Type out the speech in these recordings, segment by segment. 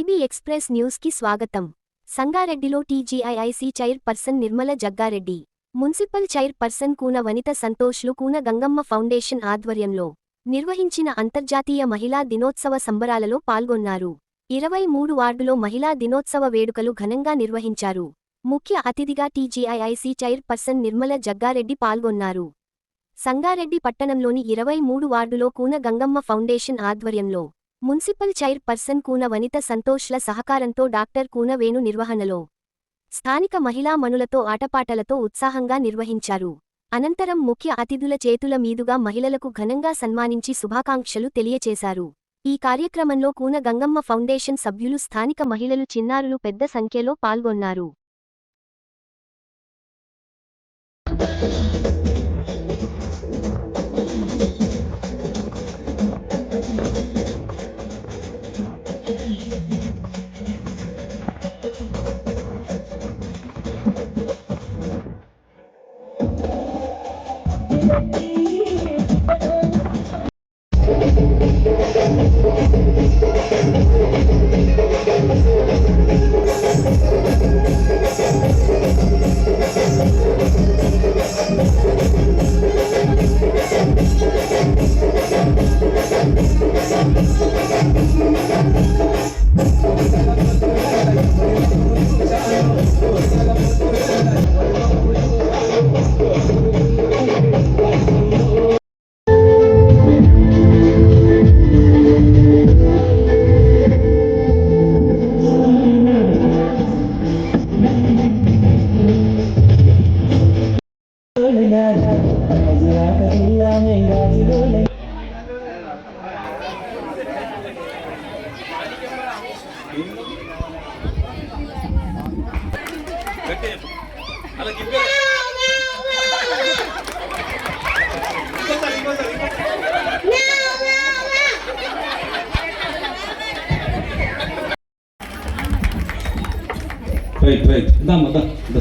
IB express news కి స్వాగతం. సంగారెడ్డిలో TGIIC chair person Nirmala Jaggareddy, municipal chair person Koona Vanitha సంతోష్లు కూన గంగమ్మ ఫౌండేషన్ ఆధ్వర్యంలో నిర్వహించిన అంతర్జాతీయ మహిళా దినోత్సవ సంబరాలలో పాల్గొన్నారు. 23 వార్డులో మహిళా దినోత్సవ వేడుకలు ఘనంగా నిర్వహించారు. ముఖ్య అతిథిగా TGIIC chair person Nirmala Jaggareddy పాల్గొన్నారు. సంగారెడ్డి పట్టణంలోని 23 వార్డులో కూన గంగమ్మ ఫౌండేషన్ ఆధ్వర్యంలో municipal chair person Koona Vanitha సంతోష్ల సహకారంతో డాక్టర్ కూన వేణు నిర్వహణలో స్థానిక మహిళా మనులతో ఆటపాటలతో ఉత్సాహంగా నిర్వహించారు. అనంతరం ముఖ్య అతిథుల చేతుల మీదుగా మహిళలకు ఘనంగా సన్మానించి శుభాకాంక్షలు తెలియచేశారు. ఈ కార్యక్రమంలో కూన గంగమ్మ ఫౌండేషన్ సభ్యులు, స్థానిక మహిళలు, చిన్నారులు పెద్ద సంఖ్యలో పాల్గొన్నారు.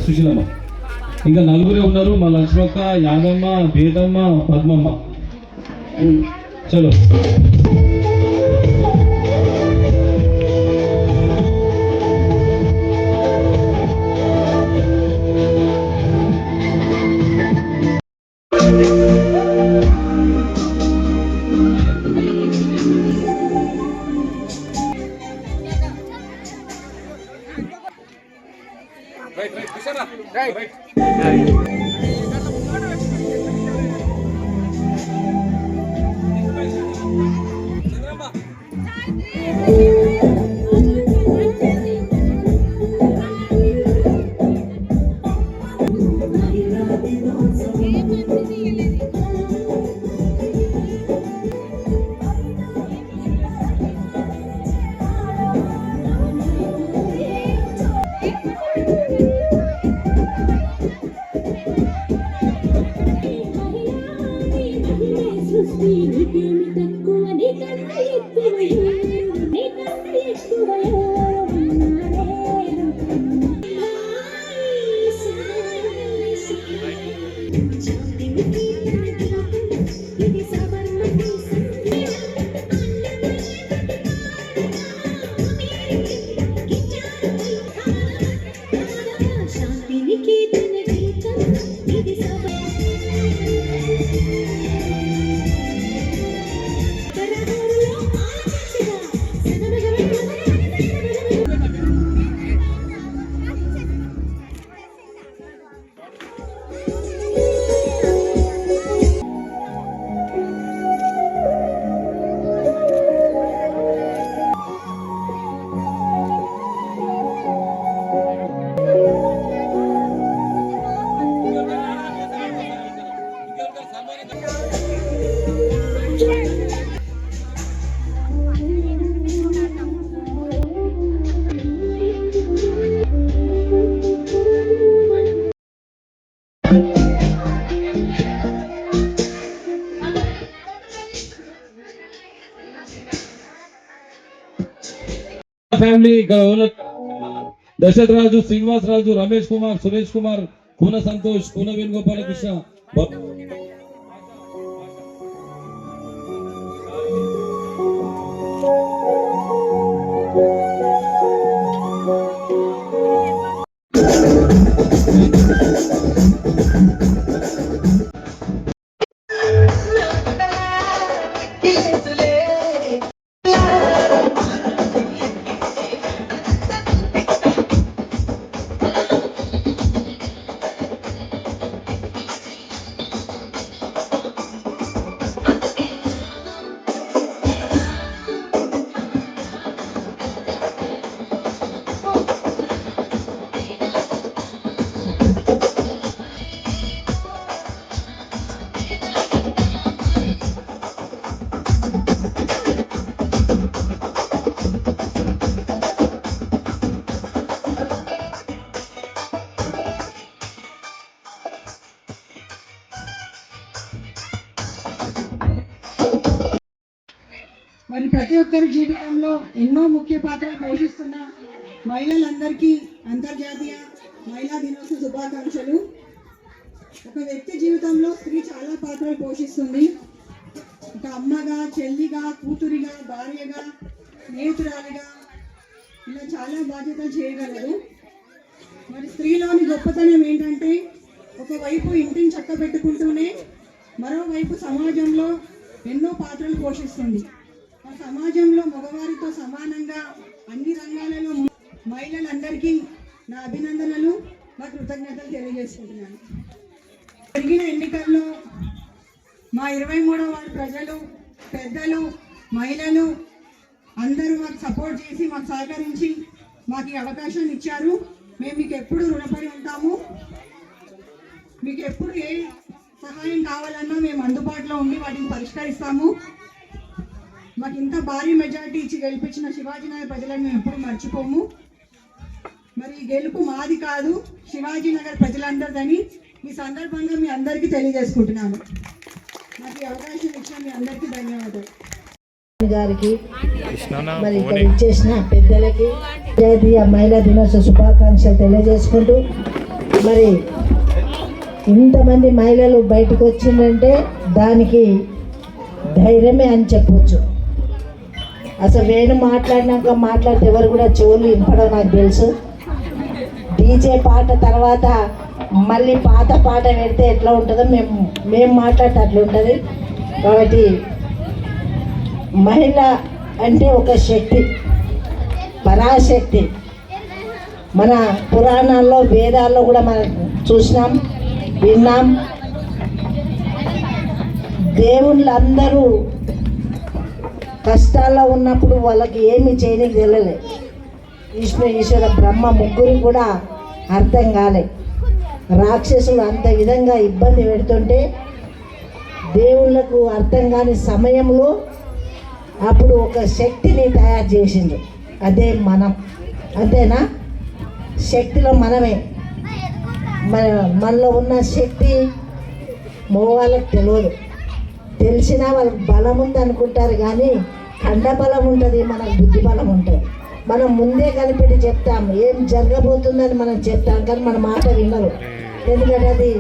సుశీలమ్మ, ఇంకా నలుగురే ఉన్నారు. మా లక్ష్మక్క, యాదమ్మ, బేదమ్మ, పద్మమ్మ. చలో ఫ్యామిలీ దశరథ్ రాజు, శ్రీనివాస్ రాజు, రమేష్ కుమార్, సురేష్ కుమార్, కూన సంతోష్, కూన వేణుగోపాలకృష్ణ, మరి ప్రతి ఒక్కరి జీవితంలో ఎన్నో ముఖ్య పాత్రలు పోషిస్తున్న మహిళలందరికీ అంతర్జాతీయ మహిళా దినోత్సవ శుభాకాంక్షలు. ఒక వ్యక్తి జీవితంలో స్త్రీ చాలా పాత్రలు పోషిస్తుంది. ఒక అమ్మగా, చెల్లిగా, కూతురిగా, భార్యగా, స్నేహితురాలిగా ఇలా చాలా బాధ్యతలు చేయగలరు. మరి స్త్రీలోని గొప్పతనం ఏంటంటే ఒకవైపు ఇంటిని చక్కబెట్టుకుంటూనే మరోవైపు సమాజంలో ఎన్నో పాత్రలు పోషిస్తుంది. ఆ సమాజంలో మగవారితో సమానంగా అన్ని రంగాలలో మహిళలందరికీ నా అభినందనలు, మా కృతజ్ఞతలు తెలియజేసుకుంటున్నాను. జరిగిన ఎన్నికల్లో మా 23వ వార్డు ప్రజలు, పెద్దలు, మహిళలు అందరూ మాకు సపోర్ట్ చేసి, మాకు సహకరించి మాకు ఈ అవకాశాన్ని ఇచ్చారు. మేము మీకు ఎప్పుడు రుణపడి ఉంటాము. మీకు ఎప్పుడు ఏ సహాయం కావాలన్నా మేము అందుబాటులో ఉండి వాటిని పరిష్కరిస్తాము. మాకు ఇంత భారీ మెజారిటీ ఇచ్చి గెలిపించిన శివాజీనగర్ ప్రజలను మేము ఎప్పుడు మర్చిపోము. మరి ఈ గెలుపు మాది కాదు, శివాజీనగర్ ప్రజలందరిదని ఈ సందర్భంగా మీ అందరికీ తెలియజేసుకుంటున్నాను. నాకు ఈ అవకాశం ఇచ్చిన మీ అందరికీ ధన్యవాదాలు. గారికి మరి ఇక్కడ ఇచ్చేసిన పెద్దలకి జాతీయ మహిళా దినోత్సవ శుభాకాంక్షలు తెలియజేసుకుంటూ, మరి ఇంతమంది మహిళలు బయటకు వచ్చిందంటే దానికి ధైర్యమే అని చెప్పవచ్చు. అసలు వేణు మాట్లాడితే ఎవరు కూడా చెవులు వినపడవు నాకు తెలుసు. డీజే పాట తర్వాత మళ్ళీ పాత పాట పెడితే ఎట్లా ఉంటుందో మేము మాట్లాడితే అట్లా ఉంటుంది. కాబట్టి మహిళ అంటే ఒక శక్తి, పరాశక్తి. మన పురాణాల్లో, వేదాల్లో కూడా మనం చూసినాం, విన్నాం. దేవుళ్ళందరూ కష్టాల్లో ఉన్నప్పుడు వాళ్ళకి ఏమి చేయడానికి తెలియలే. విష్ణు, ఈశ్వర, బ్రహ్మ ముగ్గురు కూడా అర్థం కాలే. రాక్షసులు అంత విధంగా ఇబ్బంది పెడుతుంటే దేవుళ్ళకు అర్థం కాని సమయంలో అప్పుడు ఒక శక్తిని తయారు చేసిండు. అదే మనం. అంతేనా? శక్తిలో మనమే. మనలో ఉన్న శక్తి మగవాళ్ళకి తెలియదు. తెలిసినా వాళ్ళకి బలం ఉంది అనుకుంటారు, కానీ కండబలం ఉంటుంది, మనకు బుద్ధి బలం ఉంటుంది. మనం ముందే కనిపెట్టి చెప్తాం, ఏం జరగబోతుందని మనం చెప్తాం, కానీ మన మాట వినరు. ఎందుకంటే అది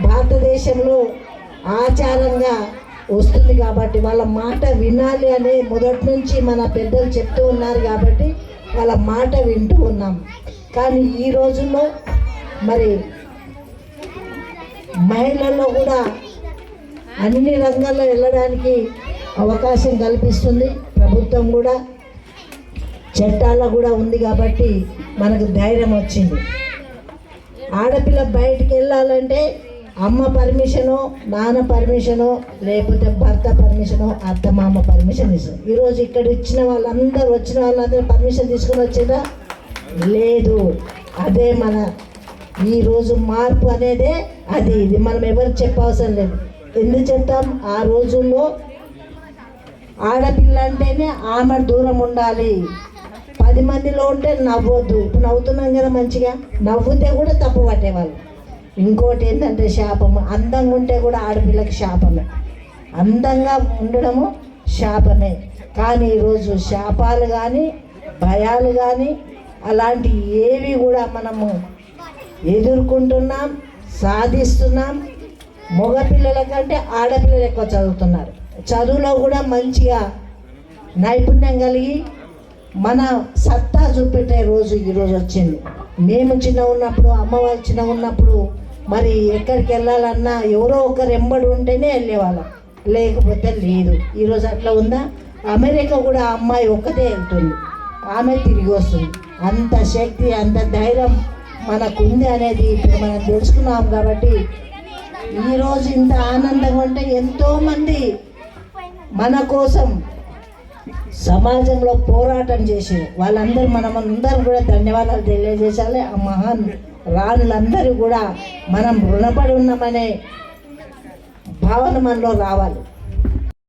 భారతదేశంలో ఆచారంగా వస్తుంది కాబట్టి వాళ్ళ మాట వినాలి అని మొదటి నుంచి మన పెద్దలు చెప్తూ ఉన్నారు కాబట్టి వాళ్ళ మాట వింటూ ఉన్నాం. కానీ ఈ రోజుల్లో మరి మహిళల్లో కూడా అన్ని రంగాల్లో వెళ్ళడానికి అవకాశం కల్పిస్తుంది ప్రభుత్వం కూడా, చట్టాల్లో కూడా ఉంది కాబట్టి మనకు ధైర్యం వచ్చింది. ఆడపిల్ల బయటికి వెళ్ళాలంటే అమ్మ పర్మిషను, నాన్న పర్మిషను, లేకపోతే భర్త పర్మిషను, అత్తమామ పర్మిషన్ ఇస్తారు. ఈరోజు ఇక్కడ వచ్చిన వాళ్ళందరూ పర్మిషన్ తీసుకుని వచ్చిందా? లేదు. అదే మన ఈరోజు మార్పు అనేదే అది. ఇది మనం ఎవరు చెప్పవసరం లేదు. ఎందుకు చెప్తాం? ఆ రోజుల్లో ఆడపిల్ల అంటేనే ఆమె దూరం ఉండాలి, 10 మందిలో ఉంటే నవ్వొద్దు. ఇప్పుడు నవ్వుతున్నాం కదా మంచిగా, నవ్వుతే కూడా తప్పు పట్టేవాళ్ళు. ఇంకోటి ఏంటంటే శాపము, అందంగా ఉంటే కూడా ఆడపిల్లకి శాపమే. అందంగా ఉండడము శాపమే. కానీ ఈరోజు శాపాలు కానీ భయాలు కానీ అలాంటి ఏవి కూడా మనము ఎదుర్కొంటున్నాం, సాధిస్తున్నాం. మగపిల్లల కంటే ఆడపిల్లలు ఎక్కువ చదువుతున్నారు. చదువులో కూడా మంచిగా నైపుణ్యం కలిగి మన సత్తా చూపెట్టే రోజు ఈరోజు వచ్చింది. మేము చిన్న ఉన్నప్పుడు, అమ్మ వాళ్ళు చిన్న ఉన్నప్పుడు మరి ఎక్కడికి వెళ్ళాలన్నా ఎవరో ఒకరు ఎంబడి ఉంటేనే వెళ్ళేవాళ్ళం, లేకపోతే లేదు. ఈరోజు అట్లా ఉందా? అమెరికా కూడా ఆ అమ్మాయి ఒక్కతే వెళ్తుంది, ఆమె తిరిగి వస్తుంది. అంత శక్తి, అంత ధైర్యం మనకు ఉంది అనేది ఇప్పుడు మనం తెలుసుకున్నాం. కాబట్టి ఈరోజు ఇంత ఆనందంగా ఉంటే ఎంతోమంది మన కోసం సమాజంలో పోరాటం చేసి వాళ్ళందరూ మనమందరం కూడా ధన్యవాదాలు తెలియజేయాలి. ఆ మహాన్ రాణులందరూ కూడా మనం రుణపడి ఉన్నామనే భావన మనలో రావాలి.